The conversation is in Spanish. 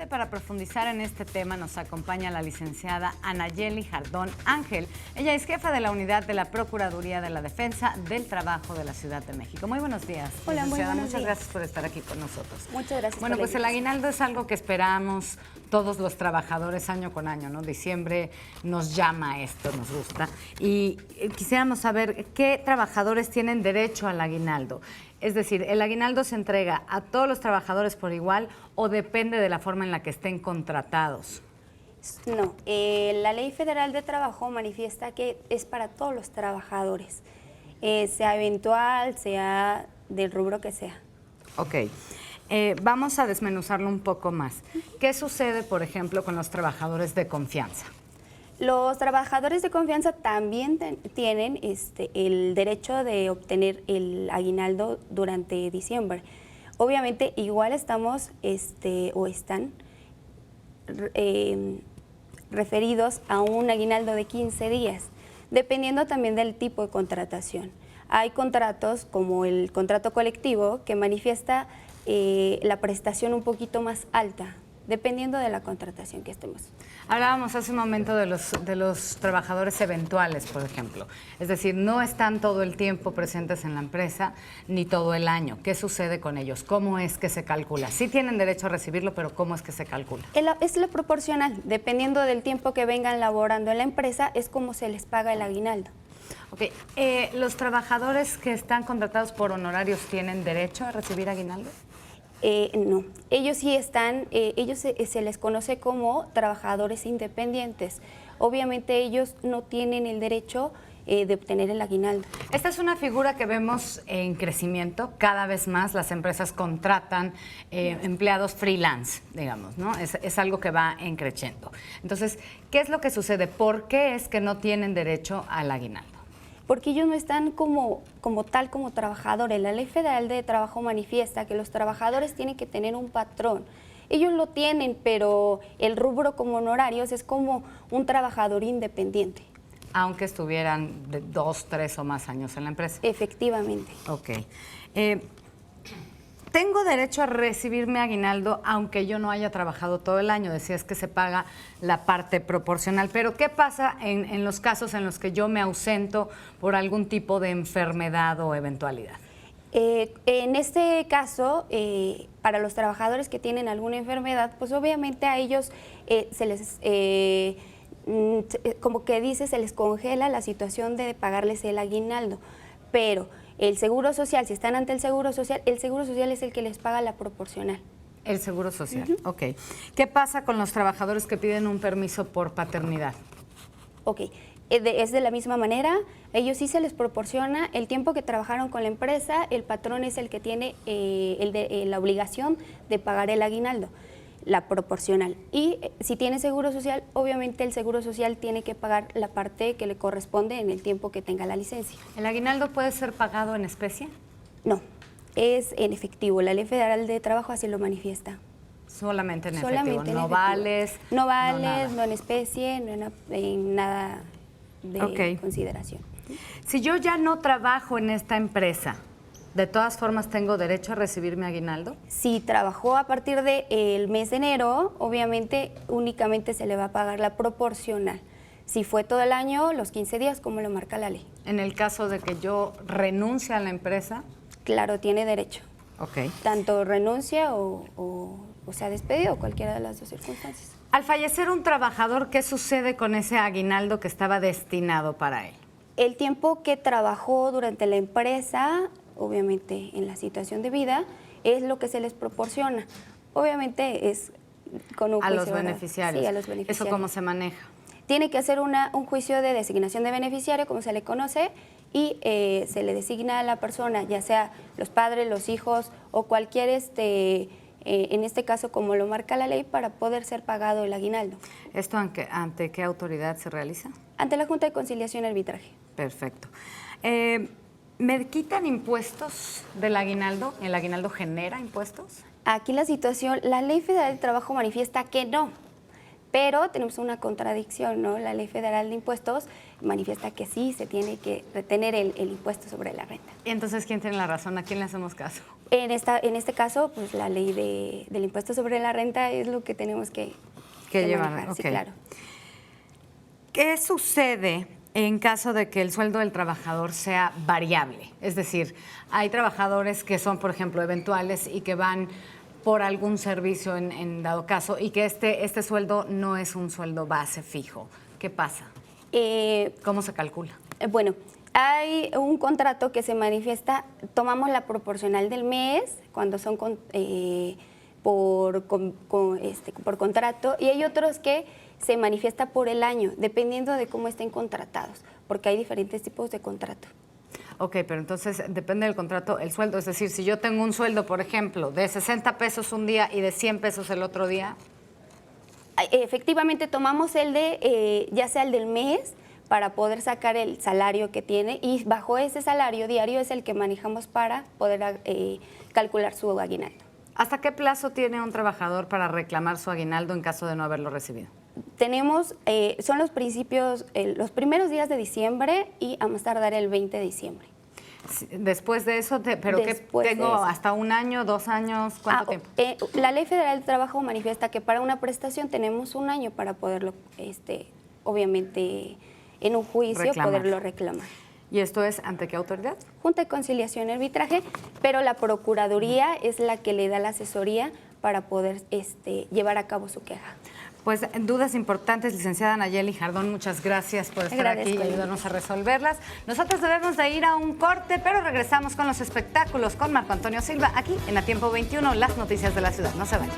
Para profundizar en este tema nos acompaña la licenciada Anayeli Jardón Ángel. Ella es jefa de la unidad de la Procuraduría de la Defensa del Trabajo de la Ciudad de México. Muy buenos días. Hola, muy buenos días. Muchas gracias por estar aquí con nosotros. Muchas gracias. Bueno, pues el aguinaldo es algo que esperamos todos los trabajadores año con año, ¿no? Diciembre nos llama esto, nos gusta. Y quisiéramos saber qué trabajadores tienen derecho al aguinaldo. Es decir, ¿el aguinaldo se entrega a todos los trabajadores por igual o depende de la forma en la que estén contratados? No, la Ley Federal de Trabajo manifiesta que es para todos los trabajadores, sea eventual, sea del rubro que sea. Ok. Vamos a desmenuzarlo un poco más. ¿Qué sucede, por ejemplo, con los trabajadores de confianza? Los trabajadores de confianza también tienen el derecho de obtener el aguinaldo durante diciembre. Obviamente, igual estamos o están referidos a un aguinaldo de 15 días, dependiendo también del tipo de contratación. Hay contratos como el contrato colectivo que manifiesta la prestación un poquito más alta, dependiendo de la contratación que estemos. Hablábamos hace un momento de los trabajadores eventuales, por ejemplo. Es decir, no están todo el tiempo presentes en la empresa ni todo el año. ¿Qué sucede con ellos? ¿Cómo es que se calcula? Sí tienen derecho a recibirlo, pero ¿cómo es que se calcula? Es lo proporcional. Dependiendo del tiempo que vengan laborando en la empresa, es como se les paga el aguinaldo. Ok. ¿Los trabajadores que están contratados por honorarios tienen derecho a recibir aguinaldo? No, ellos sí están, se les conoce como trabajadores independientes. Obviamente ellos no tienen el derecho de obtener el aguinaldo. Esta es una figura que vemos en crecimiento. Cada vez más las empresas contratan empleados freelance, digamos, ¿no? Es algo que va en creciendo. Entonces, ¿qué es lo que sucede? ¿Por qué es que no tienen derecho al aguinaldo? Porque ellos no están como trabajadores. La Ley Federal de Trabajo manifiesta que los trabajadores tienen que tener un patrón. Ellos lo tienen, pero el rubro como honorarios es como un trabajador independiente. Aunque estuvieran de 2, 3 o más años en la empresa. Efectivamente. Ok. ¿Tengo derecho a recibir mi aguinaldo aunque yo no haya trabajado todo el año? Decías que se paga la parte proporcional, pero ¿qué pasa en los casos en los que yo me ausento por algún tipo de enfermedad o eventualidad? En este caso, para los trabajadores que tienen alguna enfermedad, pues obviamente a ellos se les, como que dice, se les congela la situación de pagarles el aguinaldo, pero el Seguro Social, si están ante el Seguro Social es el que les paga la proporcional. El Seguro Social, ok. ¿Qué pasa con los trabajadores que piden un permiso por paternidad? Ok, es de la misma manera, ellos sí se les proporciona el tiempo que trabajaron con la empresa, el patrón es el que tiene la obligación de pagar el aguinaldo, la proporcional. Y si tiene Seguro Social, obviamente el Seguro Social tiene que pagar la parte que le corresponde en el tiempo que tenga la licencia. ¿El aguinaldo puede ser pagado en especie? No, es en efectivo. La Ley Federal de Trabajo así lo manifiesta. Solamente en Solamente efectivo, en no efectivo. vales. No vales, no en especie, no en nada de consideración. Si yo ya no trabajo en esta empresa, ¿de todas formas tengo derecho a recibir mi aguinaldo? Si trabajó a partir del mes de enero, obviamente únicamente se le va a pagar la proporcional. Si fue todo el año, los 15 días, como lo marca la ley. En el caso de que yo renuncie a la empresa. Claro, tiene derecho. Ok. Tanto renuncia o sea despedido, cualquiera de las dos circunstancias. Al fallecer un trabajador, ¿qué sucede con ese aguinaldo que estaba destinado para él? El tiempo que trabajó durante la empresa, obviamente en la situación de vida, es lo que se les proporciona. Obviamente es con un juicio. A los beneficiarios. Sí, a los beneficiarios. ¿Eso cómo se maneja? Tiene que hacer un juicio de designación de beneficiario, como se le conoce, y se le designa a la persona, ya sea los padres, los hijos o cualquier, en este caso como lo marca la ley, para poder ser pagado el aguinaldo. ¿Esto ante qué autoridad se realiza? Ante la Junta de Conciliación y Arbitraje. Perfecto. ¿Me quitan impuestos del aguinaldo? ¿El aguinaldo genera impuestos? Aquí la situación, la Ley Federal de Trabajo manifiesta que no, pero tenemos una contradicción, ¿no? La Ley Federal de Impuestos manifiesta que sí se tiene que retener el impuesto sobre la renta. ¿Y entonces quién tiene la razón? ¿A quién le hacemos caso? En este caso, pues la ley del impuesto sobre la renta es lo que tenemos que llevar. manejar, sí, Okay. claro. ¿Qué sucede en caso de que el sueldo del trabajador sea variable? Es decir, hay trabajadores que son, por ejemplo, eventuales y que van por algún servicio en dado caso y que este sueldo no es un sueldo base fijo. ¿Qué pasa? ¿Cómo se calcula? Bueno, hay un contrato que se manifiesta, tomamos la proporcional del mes, cuando son por contrato, y hay otros que se manifiesta por el año, dependiendo de cómo estén contratados, porque hay diferentes tipos de contrato. Ok, pero entonces depende del contrato, el sueldo. Es decir, si yo tengo un sueldo, por ejemplo, de 60 pesos un día y de 100 pesos el otro día. Efectivamente, tomamos ya sea el del mes, para poder sacar el salario que tiene, y bajo ese salario diario es el que manejamos para poder calcular su aguinaldo. ¿Hasta qué plazo tiene un trabajador para reclamar su aguinaldo en caso de no haberlo recibido? Tenemos, son los primeros días de diciembre y a más tardar el 20 de diciembre. Después de eso, ¿pero qué tengo? ¿Hasta un año, 2 años? ¿Cuánto tiempo? La Ley Federal del Trabajo manifiesta que para una prestación tenemos un año para poderlo, obviamente, en un juicio poderlo reclamar. ¿Y esto es ante qué autoridad? Junta de Conciliación y Arbitraje, pero la Procuraduría es la que le da la asesoría para poder llevar a cabo su queja. Pues dudas importantes, licenciada Nayeli Jardón, muchas gracias por estar aquí y ayudarnos a resolverlas. Nosotros debemos de ir a un corte, pero regresamos con los espectáculos con Marco Antonio Silva, aquí en A Tiempo 21, las noticias de la ciudad. No se vayan.